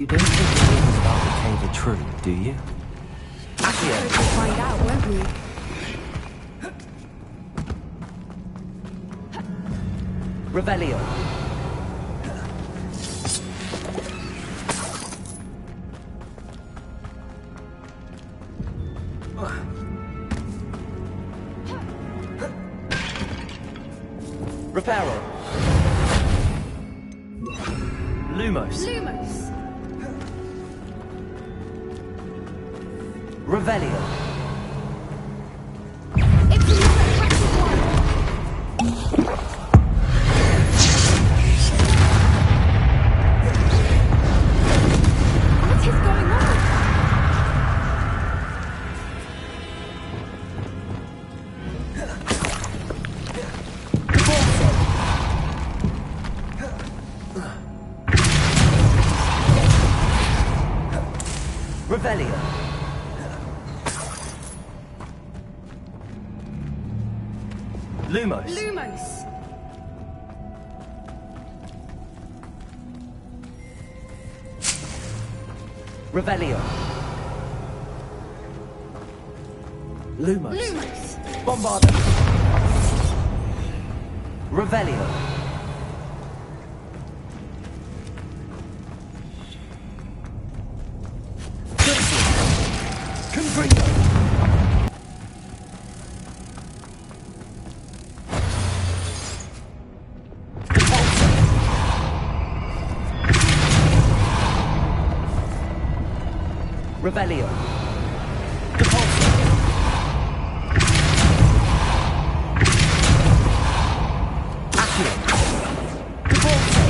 You don't think the rumors about the cave are true, do you? I suppose we'll find out, won't we? Revelio. Reparo. Lumos. Lumos. Revelio. It's another precious one. What is going on? Revelio. Lumos. Lumos. Revelio. Lumos. Lumos. Bombarda. Revelio. Confringo. Revelio. Depulso. Accio. Depulso.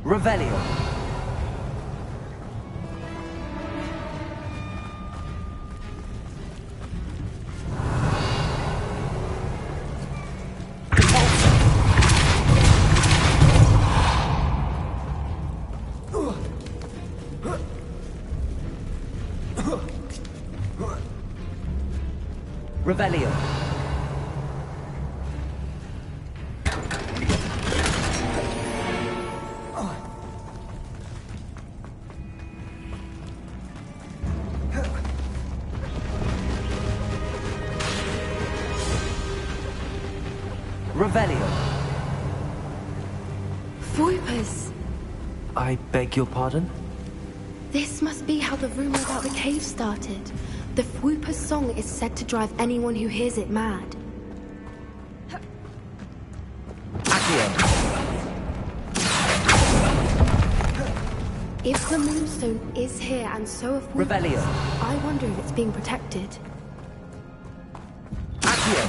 Revelio. Revelio. Revelio. Voipers. I beg your pardon? This must be how the rumor about the cave started. The Whooper's song is said to drive anyone who hears it mad. Accio. If the Moonstone is here and so are Whoopers, Revelio. I wonder if it's being protected. Accio.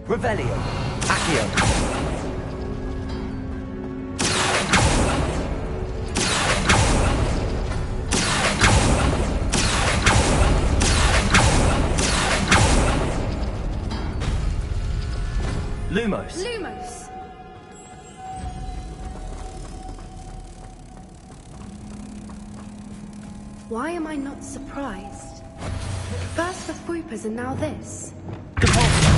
Revelio. Accio. Lumos. Lumos. Why am I not surprised? First the Whoopers and now this. Depulso.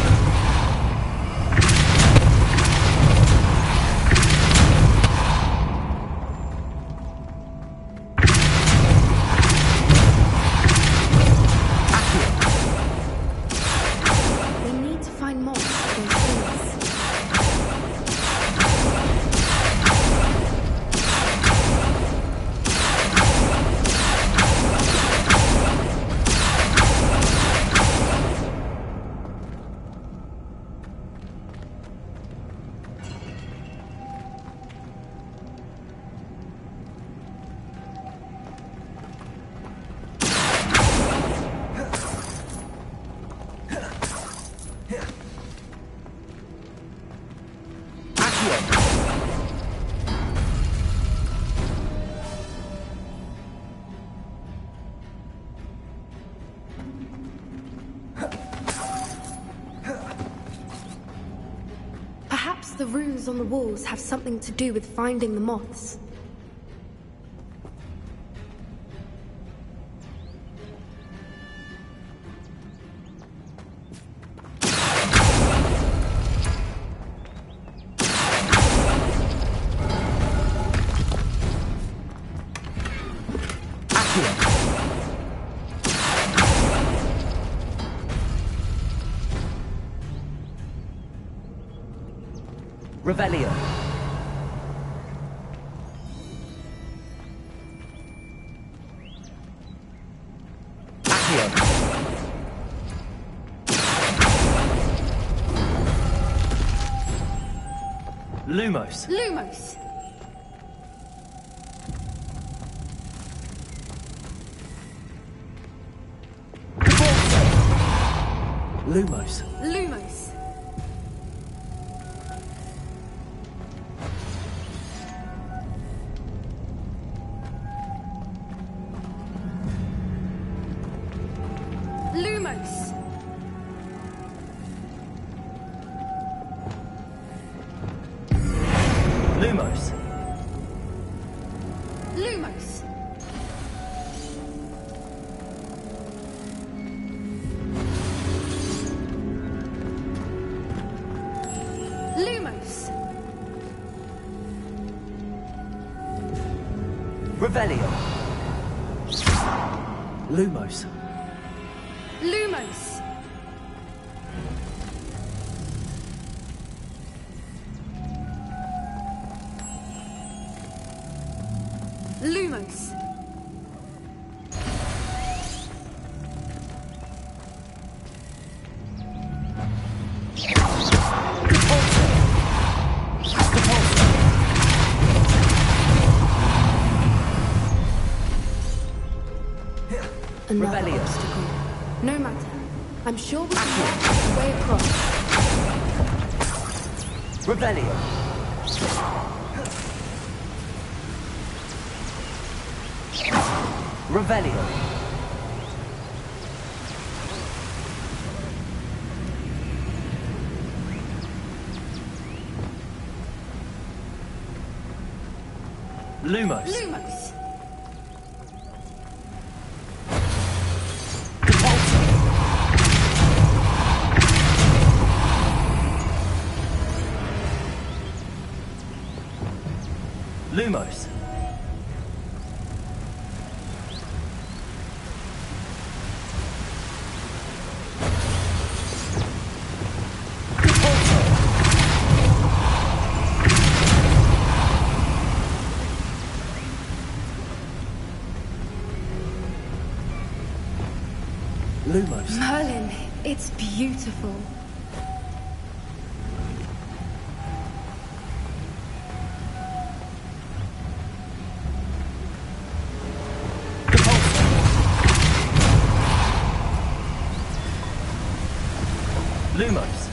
We need to find more of those things. Perhaps the runes on the walls have something to do with finding the moths. Revelio. Accio. Lumos. Lumos. Lumos. Lumos. Lumos. Lumos. Lumos. Lumos. Revelio. Lumos. Lumos. Lumos. Another Revelio. obstacle. No matter. I'm sure we can find a way across. Revelio. Revelio. Lumos. Lumos. Lumos. Lumos. Merlin, it's beautiful. Lumos.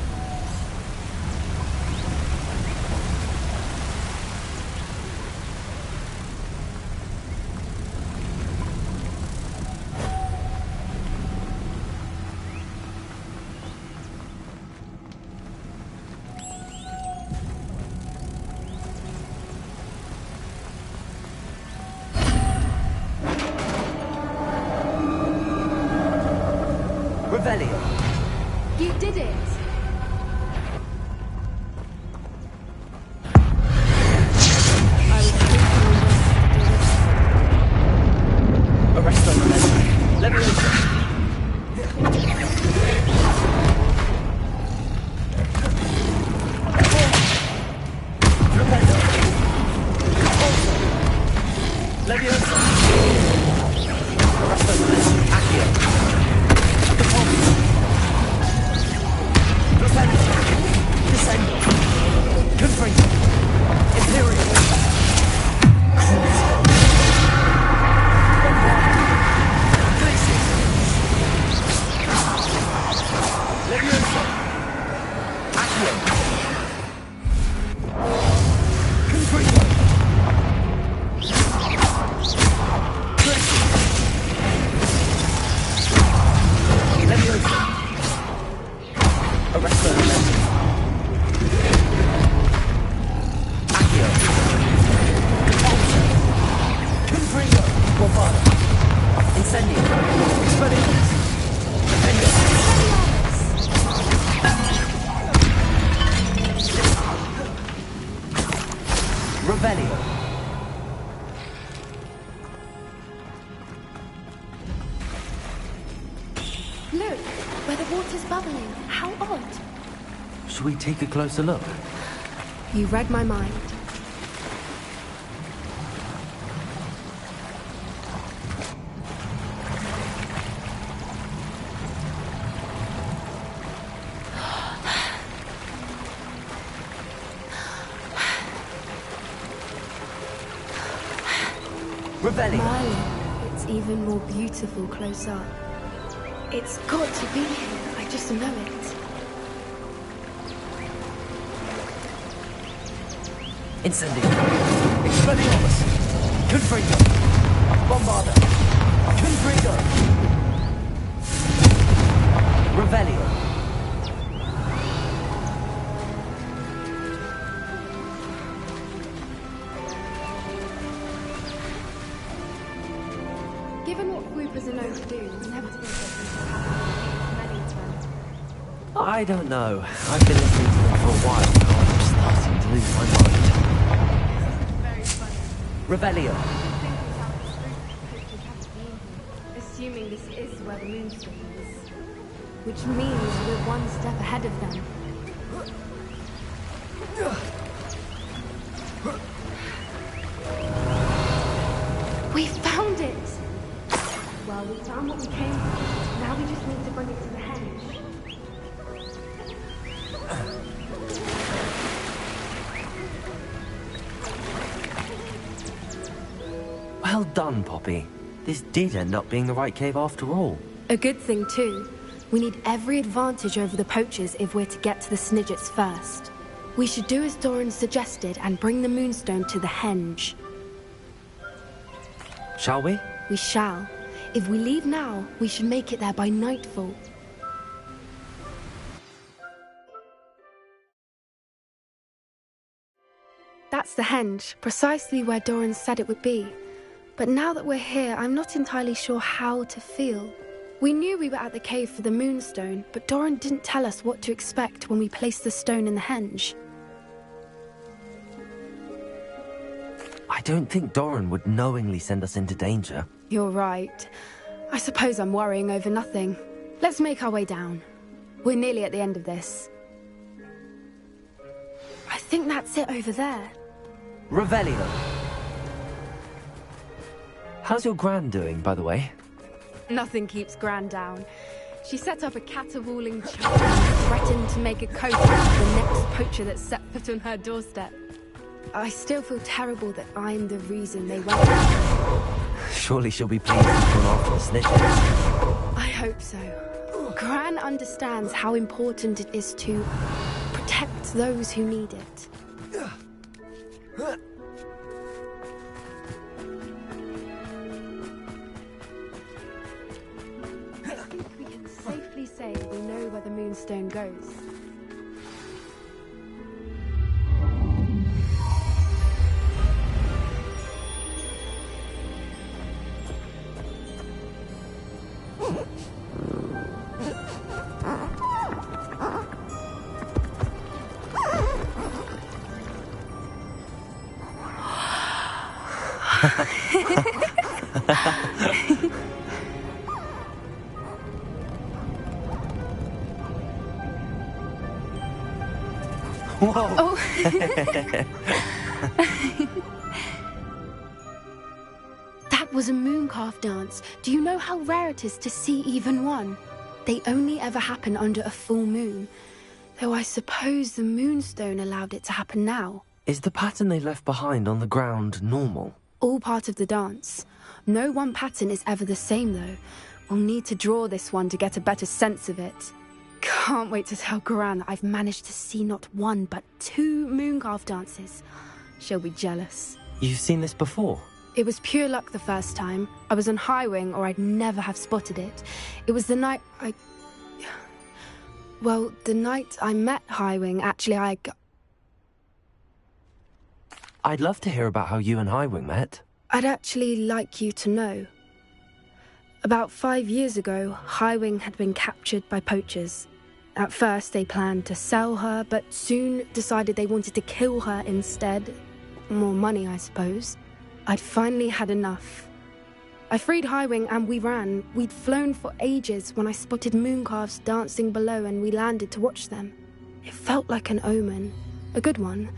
Revelio. You did it! I was hoping you would Arresto Memento. Levioso. Rependo. Levioso. Arresto Memento. Accio. Rependo. Descendo. Confringo. Imperial. Levioso. Accio. Confringo. Levioso. Arresto Memento. Accio. Confringo. Bovado. Incendio. Expelliarmus. Defendo. Revelio. Look, where the water's bubbling. How odd. Should we take a closer look? You read my mind. Revelio. Marley, it's even more beautiful close up. It's got to be here. I just know it. Incendio. Expelliarmus. Confringo. Bombarda. Confringo. Revelio. Given what Whoopers are known to do, it's never to be many times. I don't know. I've been listening to them for a while now. I'm starting to lose my mind. Very funny. Revelio. Assuming this is where the moonstone is. Which means we're one step ahead of them. We found it! Well, we found what we came for. Now we just need to bring it to the henge. Well done, Poppy. This did end up being the right cave after all. A good thing, too. We need every advantage over the poachers if we're to get to the Snidgets first. We should do as Doran suggested and bring the moonstone to the henge. Shall we? We shall. If we leave now, we should make it there by nightfall. That's the henge, precisely where Doran said it would be. But now that we're here, I'm not entirely sure how to feel. We knew we were at the cave for the moonstone, but Doran didn't tell us what to expect when we placed the stone in the henge. I don't think Doran would knowingly send us into danger. You're right. I suppose I'm worrying over nothing. Let's make our way down. We're nearly at the end of this. I think that's it over there. Revelio. How's your Gran doing, by the way? Nothing keeps Gran down. She set up a caterwauling charm and threatened to make a coat out of the next poacher that set foot on her doorstep. I still feel terrible that I'm the reason they went. Surely she'll be pleased you've gone after the snitches. I hope so. Gran understands how important it is to protect those who need it. I think we can safely say we know where the moonstone goes. Whoa! Oh. That was a mooncalf dance. Do you know how rare it is to see even one? They only ever happen under a full moon. Though I suppose the moonstone allowed it to happen now. Is the pattern they left behind on the ground normal? All part of the dance. No one pattern is ever the same, though. We'll need to draw this one to get a better sense of it. Can't wait to tell Gran that I've managed to see not one, but 2 mooncalf dances. She'll be jealous. You've seen this before? It was pure luck the first time. I was on Highwing, or I'd never have spotted it. It was the night Well, the night I met Highwing, actually, I'd love to hear about how you and Highwing met. I'd actually like you to know. About 5 years ago, Highwing had been captured by poachers. At first, they planned to sell her, but soon decided they wanted to kill her instead. More money, I suppose. I'd finally had enough. I freed Highwing and we ran. We'd flown for ages when I spotted mooncalves dancing below and we landed to watch them. It felt like an omen. A good one.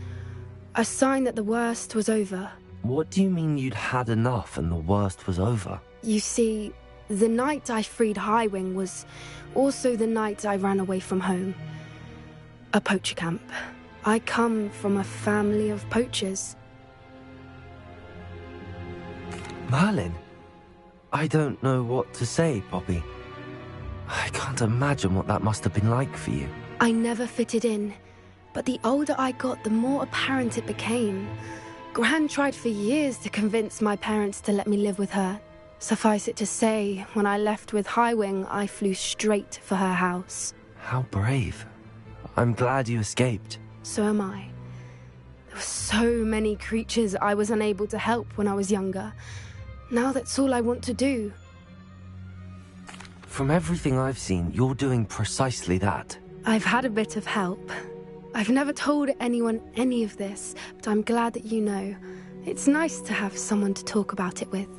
A sign that the worst was over. What do you mean you'd had enough and the worst was over? You see, the night I freed Highwing was also the night I ran away from home. A poacher camp. I come from a family of poachers. Merlin? I don't know what to say, Poppy. I can't imagine what that must have been like for you. I never fitted in, but the older I got, the more apparent it became. Gran tried for years to convince my parents to let me live with her. Suffice it to say, when I left with Highwing, I flew straight for her house. How brave. I'm glad you escaped. So am I. There were so many creatures I was unable to help when I was younger. Now that's all I want to do. From everything I've seen, you're doing precisely that. I've had a bit of help. I've never told anyone any of this, but I'm glad that you know. It's nice to have someone to talk about it with.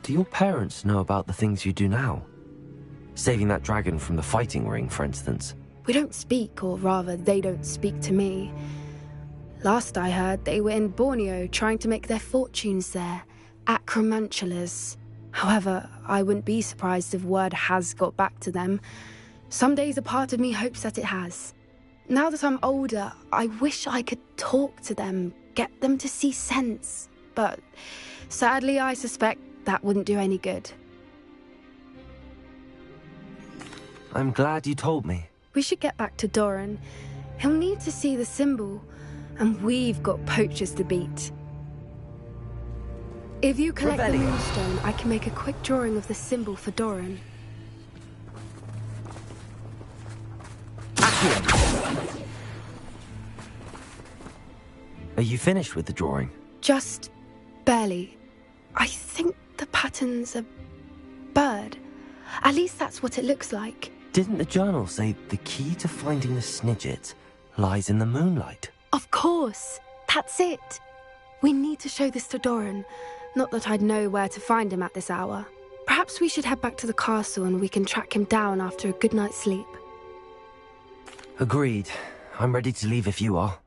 Do your parents know about the things you do now? Saving that dragon from the fighting ring, for instance. We don't speak, or rather, they don't speak to me. Last I heard, they were in Borneo trying to make their fortunes there, acromantulas. However, I wouldn't be surprised if word has got back to them. Some days a part of me hopes that it has. Now that I'm older, I wish I could talk to them, get them to see sense. But sadly, I suspect that wouldn't do any good. I'm glad you told me. We should get back to Doran. He'll need to see the symbol, and we've got poachers to beat. If you collect the moonstone, I can make a quick drawing of the symbol for Doran. Are you finished with the drawing? Just barely. I think the pattern's a bird. At least that's what it looks like. Didn't the journal say the key to finding the Snidget lies in the moonlight? Of course. That's it. We need to show this to Doran. Not that I'd know where to find him at this hour. Perhaps we should head back to the castle and we can track him down after a good night's sleep. Agreed. I'm ready to leave if you are.